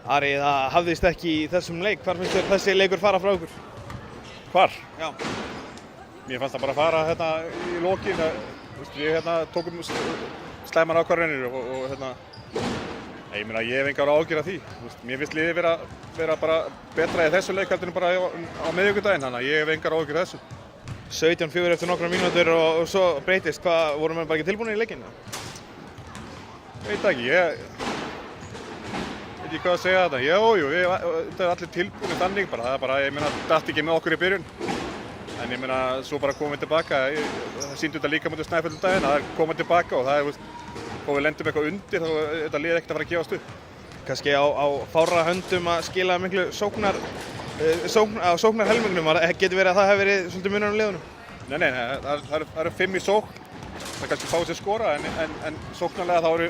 Ari, það hafðist ekki í þessum leik. Hvar finnst þér þessi leikur fara frá ykkur? Hvar? Já. Mér fannst það bara fara hérna í lokin. Við hérna tókum slæmar ákvarðanir og hérna, ég meina ég hef engar áhyggjur af því. Mér finnst liðið vera bara betra í þessu leik heldur en bara á miðvikudaginn, þannig að ég hef engar áhyggjur af þessu. 17-4 eftir nokkrar mínútur og svo breytist. Hvað, voru menn bara ekki tilbúinir í leikinn? Veit ekki, ég veit ekki hvað að segja þetta. Jú, það er allir tilbúinir þannig bara. Það er bara, ég meina, datt ekki með okkur í byrjun. En ég meina, svo bara komum við tilbaka. Það sýndi þetta líka mútið Snæfell daginn, það er komið tilbaka og það er, og við lendum eitthvað undir, þá er þetta lið ekkert að fara að gefast upp. Kannski á fárra höndum að skila miklu sóknarhelmingnum. Getur verið að það hefur verið svolítið munur á liðunum? Nei, það eru 5 í sókn. Það kannski fá sér skora, en sóknarlega þá eru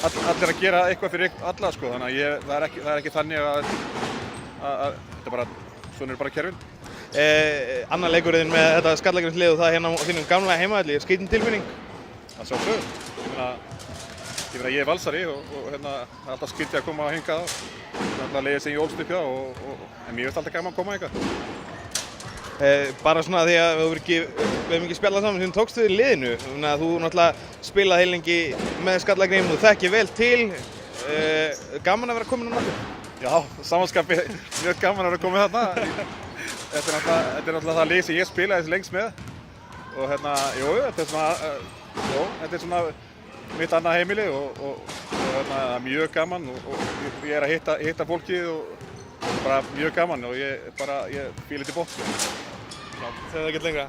allir að gera eitthvað fyrir alla, sko. Þannig að það er ekki þannig að þetta bara, svona bara kerfin. Annar leikurinn með þetta Skallagrímslið og það hérna á þínum gamla heimavelli, er skrítin tilfinning? Það sjálfsögðu. Ég meina, ég er valsari og hérna, það er alltaf skrítið að koma hingað. Það er alltaf leiðið sem ég ólst upp hjá, en mér finnst alltaf gaman að koma hingað. Bara svona því að við hefum ekki spjallað saman sem tókst við í liðinu. Þú náttúrulega spilað heilengi með Skallagrím og þekkir vel til. Gaman að vera komin á nafnum? Já, samanskapi, mjög gaman að vera komin þarna. Þetta er náttúrulega það lið sem ég spilaði lengst með. Og hérna, þetta er svona mitt annað heimili og hérna, mjög gaman og ég er að hitta fólkið og bara mjög gaman og ég fíla þetta í botn. Segðu það ekki lengra.